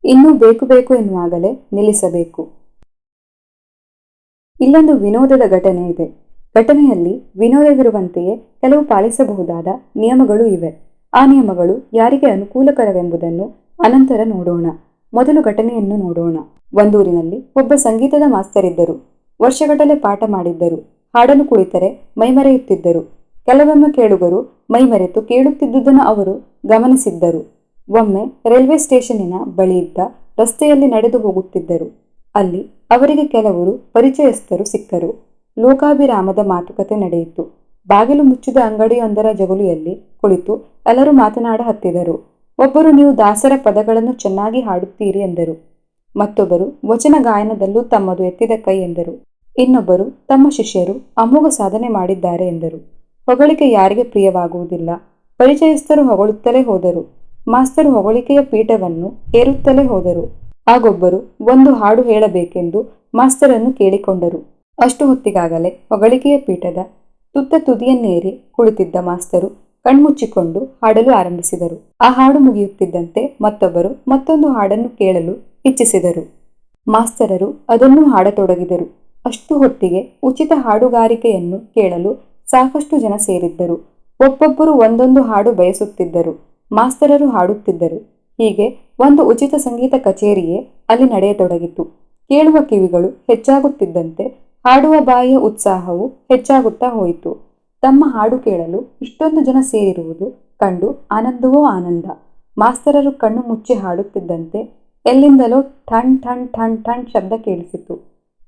ಇನ್ನೂ ಬೇಕು ಬೇಕು ಎನ್ನುವಾಗಲೇ ನಿಲ್ಲಿಸಬೇಕು. ಇಲ್ಲೊಂದು ವಿನೋದದ ಘಟನೆ ಇದೆ. ಘಟನೆಯಲ್ಲಿ ವಿನೋದವಿರುವಂತೆಯೇ ಕೆಲವು ಪಾಲಿಸಬಹುದಾದ ನಿಯಮಗಳು ಇವೆ. ಆ ನಿಯಮಗಳು ಯಾರಿಗೆ ಅನುಕೂಲಕರವೆಂಬುದನ್ನು ಅನಂತರ ನೋಡೋಣ. ಮೊದಲು ಘಟನೆಯನ್ನು ನೋಡೋಣ. ಒಂದೂರಿನಲ್ಲಿ ಒಬ್ಬ ಸಂಗೀತದ ಮಾಸ್ತರ್ ಇದ್ದರು. ವರ್ಷಗಟ್ಟಲೆ ಪಾಠ ಮಾಡಿದ್ದರು. ಹಾಡಲು ಕುಳಿತರೆ ಮೈಮರೆಯುತ್ತಿದ್ದರು. ಕೆಲವೊಮ್ಮೆ ಕೇಳುಗರು ಮೈಮರೆತು ಕೇಳುತ್ತಿದ್ದುದನ್ನು ಅವರು ಗಮನಿಸಿದ್ದರು. ಒಮ್ಮೆ ರೈಲ್ವೆ ಸ್ಟೇಷನ್ನಿನ ಬಳಿಯಿದ್ದ ರಸ್ತೆಯಲ್ಲಿ ನಡೆದು ಹೋಗುತ್ತಿದ್ದರು. ಅಲ್ಲಿ ಅವರಿಗೆ ಕೆಲವರು ಪರಿಚಯಸ್ಥರು ಸಿಕ್ಕರು. ಲೋಕಾಭಿರಾಮದ ಮಾತುಕತೆ ನಡೆಯಿತು. ಬಾಗಿಲು ಮುಚ್ಚಿದ ಅಂಗಡಿಯೊಂದರ ಜಗುಲಿಯಲ್ಲಿ ಕುಳಿತು ಎಲ್ಲರೂ ಮಾತನಾಡ ಹತ್ತಿದರು. ಒಬ್ಬರು, ನೀವು ದಾಸರ ಪದಗಳನ್ನು ಚೆನ್ನಾಗಿ ಹಾಡುತ್ತೀರಿ ಎಂದರು. ಮತ್ತೊಬ್ಬರು, ವಚನ ಗಾಯನದಲ್ಲೂ ತಮ್ಮದು ಎತ್ತಿದ ಕೈ ಎಂದರು. ಇನ್ನೊಬ್ಬರು, ತಮ್ಮ ಶಿಷ್ಯರು ಅಮೋಘ ಸಾಧನೆ ಮಾಡಿದ್ದಾರೆ ಎಂದರು. ಹೊಗಳಿಕೆ ಯಾರಿಗೆ ಪ್ರಿಯವಾಗುವುದಿಲ್ಲ. ಪರಿಚಯಸ್ಥರು ಹೊಗಳುತ್ತಲೇ ಹೋದರು. ಮಾಸ್ತರು ಹೊಗಳಿಕೆಯ ಪೀಠವನ್ನು ಏರುತ್ತಲೇ ಹೋದರು. ಆಗೊಬ್ಬರು ಒಂದು ಹಾಡು ಹೇಳಬೇಕೆಂದು ಮಾಸ್ತರನ್ನು ಕೇಳಿಕೊಂಡರು. ಅಷ್ಟು ಹೊತ್ತಿಗಾಗಲೇ ಹೊಗಳಿಕೆಯ ಪೀಠದ ತುತ್ತ ತುದಿಯನ್ನೇರಿ ಕುಳಿತಿದ್ದ ಮಾಸ್ತರು ಕಣ್ಮುಚ್ಚಿಕೊಂಡು ಹಾಡಲು ಆರಂಭಿಸಿದರು. ಆ ಹಾಡು ಮುಗಿಯುತ್ತಿದ್ದಂತೆ ಮತ್ತೊಬ್ಬರು ಮತ್ತೊಂದು ಹಾಡನ್ನು ಕೇಳಲು ಇಚ್ಛಿಸಿದರು. ಮಾಸ್ತರರು ಅದನ್ನು ಹಾಡತೊಡಗಿದರು. ಅಷ್ಟು ಹೊತ್ತಿಗೆ ಉಚಿತ ಹಾಡುಗಾರಿಕೆಯನ್ನು ಕೇಳಲು ಸಾಕಷ್ಟು ಜನ ಸೇರಿದ್ದರು. ಒಬ್ಬೊಬ್ಬರು ಒಂದೊಂದು ಹಾಡು ಬಯಸುತ್ತಿದ್ದರು. ಮಾಸ್ತರರು ಹಾಡುತ್ತಿದ್ದರು. ಹೀಗೆ ಒಂದು ಉಚಿತ ಸಂಗೀತ ಕಚೇರಿಯೇ ಅಲ್ಲಿ ನಡೆಯತೊಡಗಿತು. ಕೇಳುವ ಕಿವಿಗಳು ಹೆಚ್ಚಾಗುತ್ತಿದ್ದಂತೆ ಹಾಡುವ ಬಾಯಿಯ ಉತ್ಸಾಹವು ಹೆಚ್ಚಾಗುತ್ತಾ ಹೋಯಿತು. ತಮ್ಮ ಹಾಡು ಕೇಳಲು ಇಷ್ಟೊಂದು ಜನ ಸೇರಿರುವುದು ಕಂಡು ಆನಂದವೋ ಆನಂದ. ಮಾಸ್ತರರು ಕಣ್ಣು ಮುಚ್ಚಿ ಹಾಡುತ್ತಿದ್ದಂತೆ ಎಲ್ಲಿಂದಲೋ ಠಣ್ ಠಣ್ ಠಣ್ ಠಣ್ ಶಬ್ದ ಕೇಳಿಸಿತು.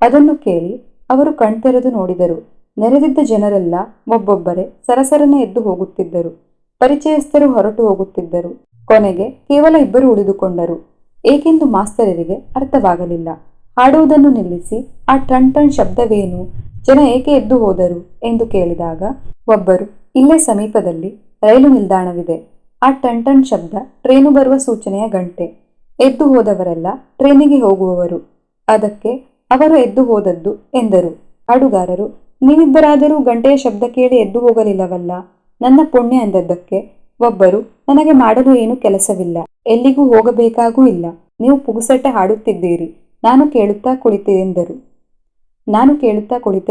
ಅದನ್ನು ಕೇಳಿ ಅವರು ಕಣ್ತೆರೆದು ನೋಡಿದರು. ನೆರೆದಿದ್ದ ಜನರೆಲ್ಲ ಒಬ್ಬೊಬ್ಬರೇ ಸರಸರನೆ ಎದ್ದು ಹೋಗುತ್ತಿದ್ದರು. ಪರಿಚಯಸ್ಥರು ಹೊರಟು ಹೋಗುತ್ತಿದ್ದರು. ಕೊನೆಗೆ ಕೇವಲ ಇಬ್ಬರು ಉಳಿದುಕೊಂಡರು. ಏಕೆಂದು ಮಾಸ್ತರರಿಗೆ ಅರ್ಥವಾಗಲಿಲ್ಲ. ಹಾಡುವುದನ್ನು ನಿಲ್ಲಿಸಿ ಆ ಟಣ್ ಟಣ್ ಶಬ್ದವೇನು, ಜನ ಏಕೆ ಎದ್ದು ಹೋದರು ಎಂದು ಕೇಳಿದಾಗ ಒಬ್ಬರು, ಇಲ್ಲೇ ಸಮೀಪದಲ್ಲಿ ರೈಲು ನಿಲ್ದಾಣವಿದೆ. ಆ ಟಣ್ ಟಣ್ ಶಬ್ದ ಟ್ರೇನು ಬರುವ ಸೂಚನೆಯ ಗಂಟೆ. ಎದ್ದು ಹೋದವರೆಲ್ಲ ಟ್ರೇನಿಗೆ ಹೋಗುವವರು. ಅದಕ್ಕೆ ಅವರು ಎದ್ದು ಹೋದದ್ದು ಎಂದರು. ಹಾಡುಗಾರರು, ನೀವಿಬ್ಬರಾದರೂ ಗಂಟೆಯ ಶಬ್ದ ಕೇಳಿ ಎದ್ದು ಹೋಗಲಿಲ್ಲವಲ್ಲ, ನನ್ನ ಪುಣ್ಯ ಎಂದದ್ದಕ್ಕೆ ಒಬ್ಬರು, ನನಗೆ ಮಾಡಲು ಏನು ಕೆಲಸವಿಲ್ಲ, ಎಲ್ಲಿಗೂ ಹೋಗಬೇಕಾಗೂ ಇಲ್ಲ, ನೀವು ಪುಗುಸಟ್ಟೆ ಹಾಡುತ್ತಿದ್ದೀರಿ, ನಾನು ಕೇಳುತ್ತಾ ಕುಳಿತೆ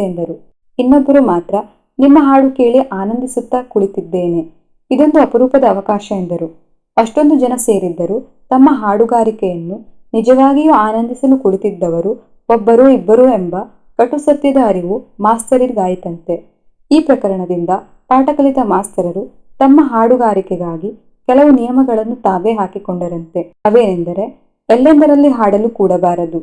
ಎಂದರು. ಇನ್ನೊಬ್ಬರು ಮಾತ್ರ, ನಿಮ್ಮ ಹಾಡು ಕೇಳಿ ಆನಂದಿಸುತ್ತಾ ಕುಳಿತಿದ್ದೇನೆ, ಇದೊಂದು ಅಪರೂಪದ ಅವಕಾಶ ಎಂದರು. ಅಷ್ಟೊಂದು ಜನ ಸೇರಿದ್ದರು. ತಮ್ಮ ಹಾಡುಗಾರಿಕೆಯನ್ನು ನಿಜವಾಗಿಯೂ ಆನಂದಿಸಲು ಕುಳಿತಿದ್ದವರು ಒಬ್ಬರೋ ಇಬ್ಬರೋ ಎಂಬ ಕಟು ಸತ್ಯದ ಅರಿವು ಮಾಸ್ತರಿಗಾಯಿತಂತೆ. ಈ ಪ್ರಕರಣದಿಂದ ಪಾಠ ಕಲಿತ ಮಾಸ್ತರರು ತಮ್ಮ ಹಾಡುಗಾರಿಕೆಗಾಗಿ ಕೆಲವು ನಿಯಮಗಳನ್ನು ತಾವೇ ಹಾಕಿಕೊಂಡರಂತೆ. ಅವೇನೆಂದರೆ, ಎಲ್ಲೆಂದರಲ್ಲಿ ಹಾಡಲು ಕೂಡಬಾರದು,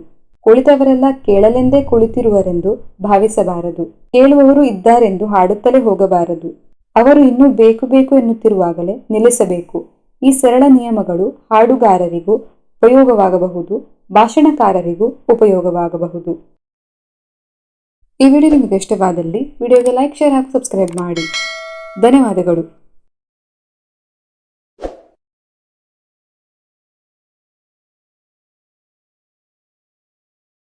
ಕುಳಿತವರೆಲ್ಲ ಕೇಳಲೆಂದೇ ಕುಳಿತಿರುವರೆಂದು ಭಾವಿಸಬಾರದು, ಕೇಳುವವರು ಇದ್ದಾರೆಂದು ಹಾಡುತ್ತಲೇ ಹೋಗಬಾರದು, ಅವರು ಇನ್ನೂ ಬೇಕು ಬೇಕು ಎನ್ನುತ್ತಿರುವಾಗಲೇ ನಿಲ್ಲಿಸಬೇಕು. ಈ ಸರಳ ನಿಯಮಗಳು ಹಾಡುಗಾರರಿಗೂ ಉಪಯೋಗವಾಗಬಹುದು, ಭಾಷಣಕಾರರಿಗೂ ಉಪಯೋಗವಾಗಬಹುದು. ಈ ವಿಡಿಯೋ ನಿಮಗೆ ಇಷ್ಟವಾದಲ್ಲಿ ವಿಡಿಯೋಗೆ ಲೈಕ್, ಶೇರ್ ಹಾಗೂ ಸಬ್ಸ್ಕ್ರೈಬ್ ಮಾಡಿ. ಧನ್ಯವಾದಗಳು.